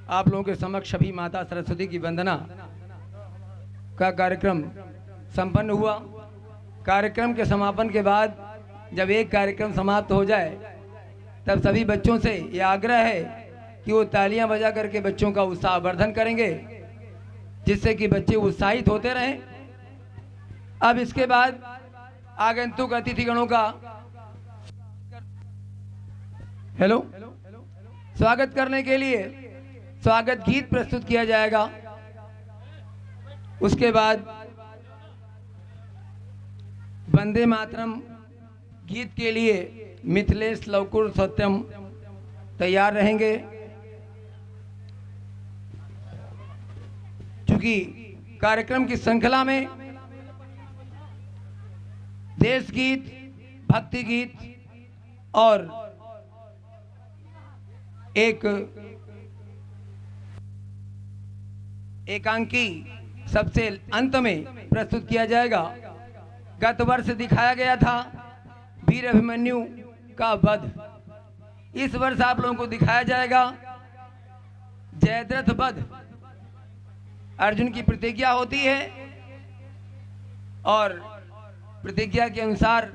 आप लोगों के समक्ष अभी माता सरस्वती की वंदना का कार्यक्रम संपन्न हुआ। कार्यक्रम के समापन के बाद जब एक कार्यक्रम समाप्त हो जाए तब सभी बच्चों से यह आग्रह है कि वो तालियां बजा करके बच्चों का उत्साहवर्धन करेंगे, जिससे कि बच्चे उत्साहित होते रहें। अब इसके बाद आगंतुक अतिथिगणों का स्वागत करने के लिए स्वागत गीत प्रस्तुत किया जाएगा। उसके बाद वंदे मातरम गीत के लिए मिथिलेश लवकुश सत्यम तैयार रहेंगे। चूंकि कार्यक्रम की श्रृंखला में देश गीत, भक्ति गीत और एक एकांकी सबसे अंत में प्रस्तुत किया जाएगा। गत वर्ष दिखाया गया था वीर अभिमन्यु का वध। इस वर्ष आप लोगों को दिखाया जाएगा जयद्रथ वध। अर्जुन की प्रतिज्ञा होती है और प्रतिज्ञा के अनुसार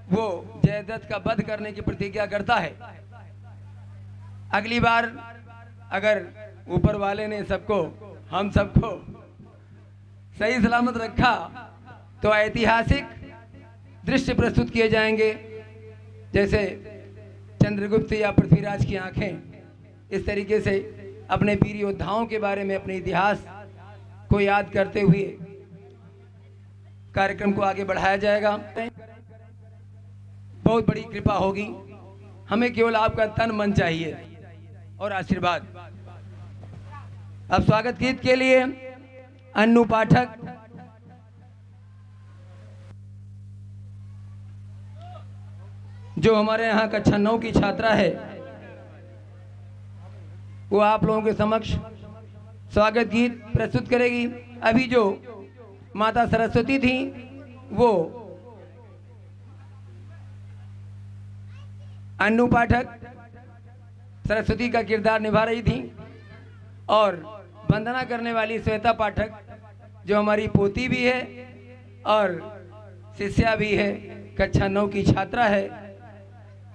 वो जयद्रथ का वध करने की प्रतिज्ञा करता है। अगली बार अगर ऊपर वाले ने हम सबको सही सलामत रखा तो ऐतिहासिक दृश्य प्रस्तुत किए जाएंगे, जैसे चंद्रगुप्त या पृथ्वीराज की आंखें। इस तरीके से अपने वीर योद्धाओं के बारे में, अपने इतिहास को याद करते हुए कार्यक्रम को आगे बढ़ाया जाएगा। बहुत बड़ी कृपा होगी। हमें केवल आपका तन मन चाहिए और आशीर्वाद। अब स्वागत गीत के लिए अन्नू पाठक जो हमारे यहाँ कक्षा 9 की छात्रा है, वो आप लोगों के समक्ष स्वागत गीत प्रस्तुत करेगी। अभी जो माता सरस्वती थी वो अन्नू पाठक सरस्वती का किरदार निभा रही थी और वंदना करने वाली श्वेता पाठक जो हमारी पोती भी है और शिष्या भी है, कक्षा 9 की छात्रा है,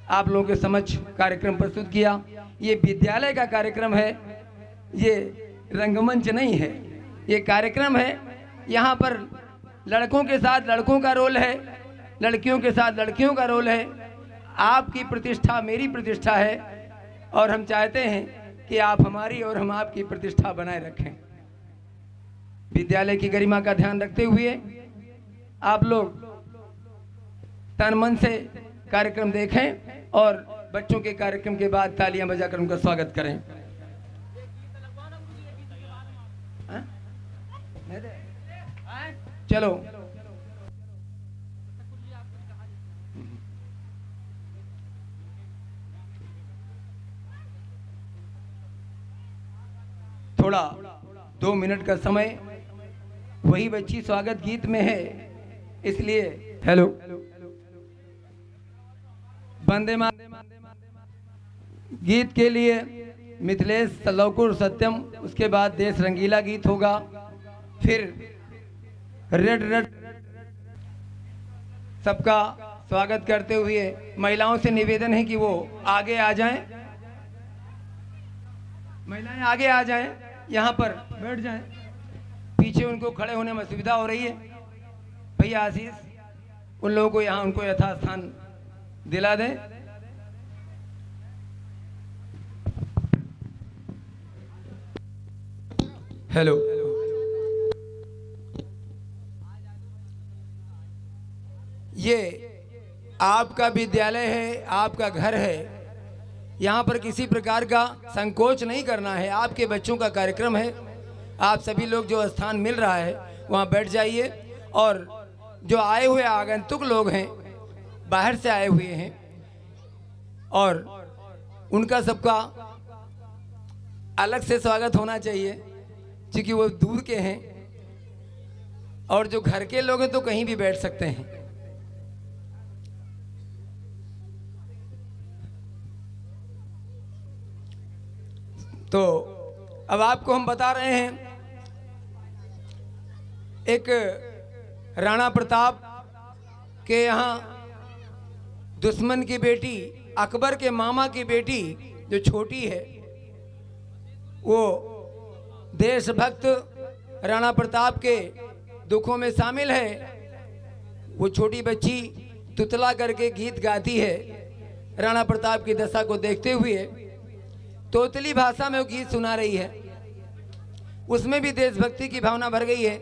आप लोगों के समक्ष कार्यक्रम प्रस्तुत किया। ये विद्यालय का कार्यक्रम है, ये रंगमंच नहीं है, ये कार्यक्रम है। यहाँ पर लड़कों के साथ लड़कों का रोल है, लड़कियों के साथ लड़कियों का रोल है। आपकी प्रतिष्ठा मेरी प्रतिष्ठा है और हम चाहते हैं कि आप हमारी और हम आपकी प्रतिष्ठा बनाए रखें। विद्यालय की गरिमा का ध्यान रखते हुए आप लोग तन मन से कार्यक्रम देखें और बच्चों के कार्यक्रम के बाद तालियां बजाकर उनका स्वागत करें। चलो थोड़ा 2 मिनट का समय, वही बच्ची स्वागत गीत में है, इसलिए हेलो वंदे मातरम गीत के लिए मिथिलेश लवकुश सत्यम, उसके बाद देश रंगीला गीत होगा, फिर रेड रेड। सबका स्वागत करते हुए महिलाओं से निवेदन है कि वो आगे आ जाएं, महिलाएं आगे आ जाएं, यहाँ पर बैठ जाएं। पीछे उनको खड़े होने में सुविधा हो रही है। भैया आशीष उन लोगों को यहाँ उनको यथास्थान दिला दें। हेलो ये आपका विद्यालय है, आपका घर है, यहाँ पर किसी प्रकार का संकोच नहीं करना है। आपके बच्चों का कार्यक्रम है, आप सभी लोग जो स्थान मिल रहा है वहाँ बैठ जाइए। और जो आए हुए आगंतुक लोग हैं, बाहर से आए हुए हैं, और उनका सबका अलग से स्वागत होना चाहिए क्योंकि वो दूर के हैं, और जो घर के लोग हैं तो कहीं भी बैठ सकते हैं। तो अब आपको हम बता रहे हैं, एक राणा प्रताप के यहाँ दुश्मन की बेटी, अकबर के मामा की बेटी जो छोटी है, वो देशभक्त राणा प्रताप के दुखों में शामिल है। वो छोटी बच्ची तुतला करके गीत गाती है राणा प्रताप की दशा को देखते हुए। तोतली भाषा में वो गीत सुना रही है, उसमें भी देशभक्ति की भावना भर गई है।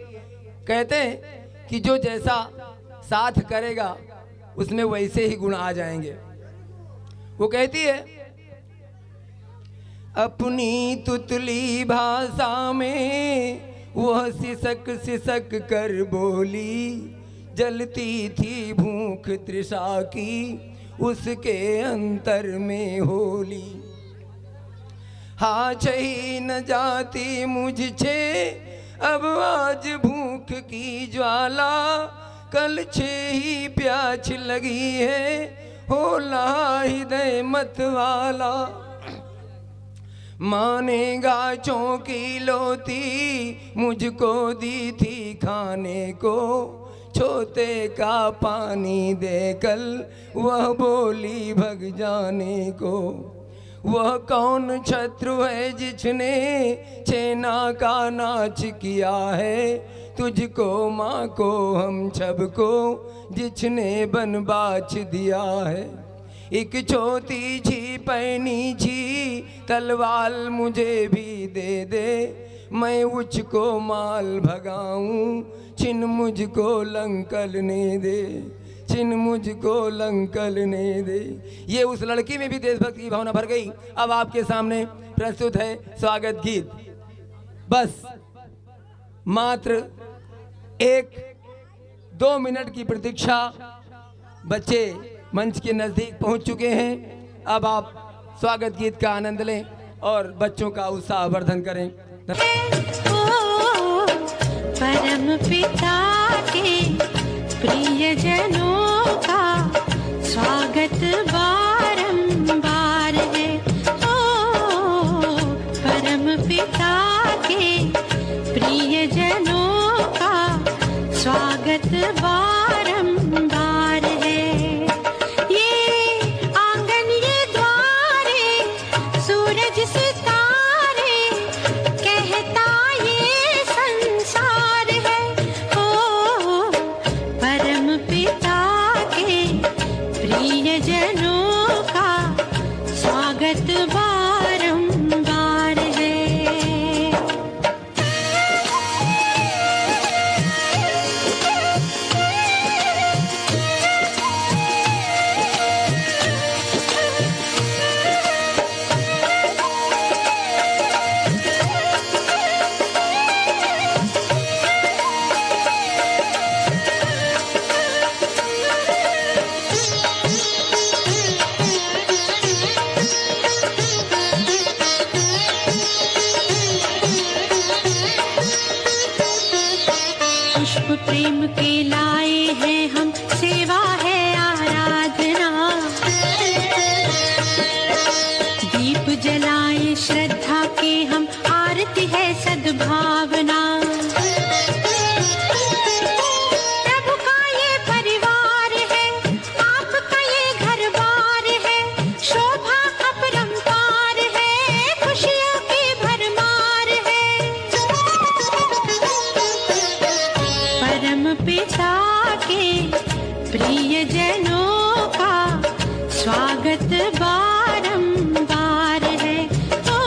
कहते हैं कि जो जैसा साथ करेगा उसमें वैसे ही गुण आ जाएंगे। वो कहती है, अपनी तुतली भाषा में वह सिसक सिसक कर बोली, जलती थी भूख तृषा की उसके अंतर में होली। हाँ छही न जाती मुझसे अब आज भूख की ज्वाला, कल छे ही प्यास लगी है होला हृदय मत वाला। मानेगा चौकी लोती मुझको दी थी खाने को, छोते का पानी दे कल वह बोली भग जाने को। वह कौन शत्रु है जिसने छेना का नाच किया है, तुझको माँ को हम सबको जिसने बनबाच दिया है। एक छोटी सी पैनी छी तलवार मुझे भी दे दे, मैं उसको माल भगाऊं छिन मुझको लंकलने दे, छिन मुझको लंकलने दे। ये उस लड़की में भी देशभक्ति की भावना भर गई। अब आपके सामने प्रस्तुत है स्वागत गीत। बस मात्र 1-2 मिनट की प्रतीक्षा, बच्चे मंच के नजदीक पहुंच चुके हैं। अब आप स्वागत गीत का आनंद लें और बच्चों का उत्साह वर्धन करें। परम पिता के प्रियजनों का स्वागत बारंबार है। ओ परम पिता के प्रियजनों का स्वागत बारंबार है। ये आंगन ये द्वारे सूरज सितारे कहता ये संसार है। ओ परम पिता के प्रियजनों का स्वागत बारंबार है। पुष्प प्रेम के लाए हैं हम, सेवा है आराधना। दीप जलाए श्रद्धा के हम, आरती है सद्भावना। प्रभु का ये परिवार है, आपका ये घर बार है। शोभा अपरंपार है, खुशियों की भरमार है। परम पिता के प्रियजनों का स्वागत बारंबार है। ओ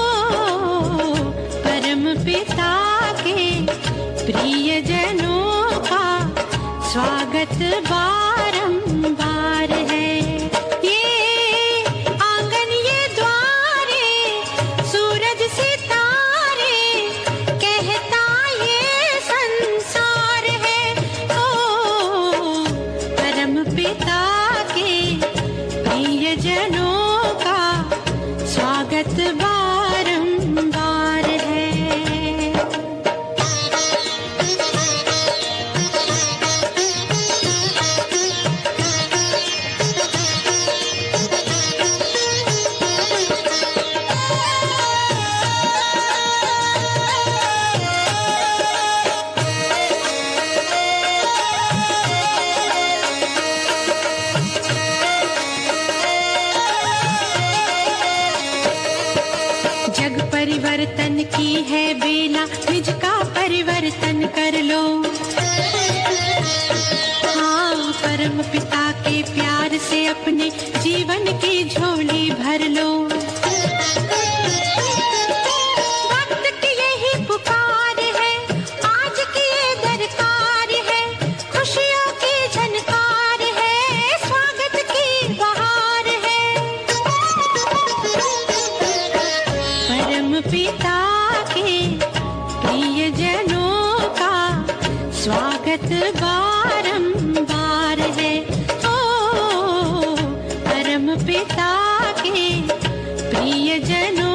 परम पिता के प्रियजनों का स्वागत बारंबार है। ये आंगन ये द्वारे सूरज सितारे कहता ये संसार है। ओ परम पिता के प्रियजनों का स्वागत बारंबार है। परिवर्तन की है बेला, निज का परिवर्तन कर लो। हाँ, परम पिता के प्यार से अपने जीवन की झोली भर लो। वक्त की यही पुकार है, आज की ये दरकार है, खुशियों की झनकार है, स्वागत की बहार है। परम पिता के प्रिय जनों का स्वागत बारंबार है। ओ परम पिता के प्रिय जनों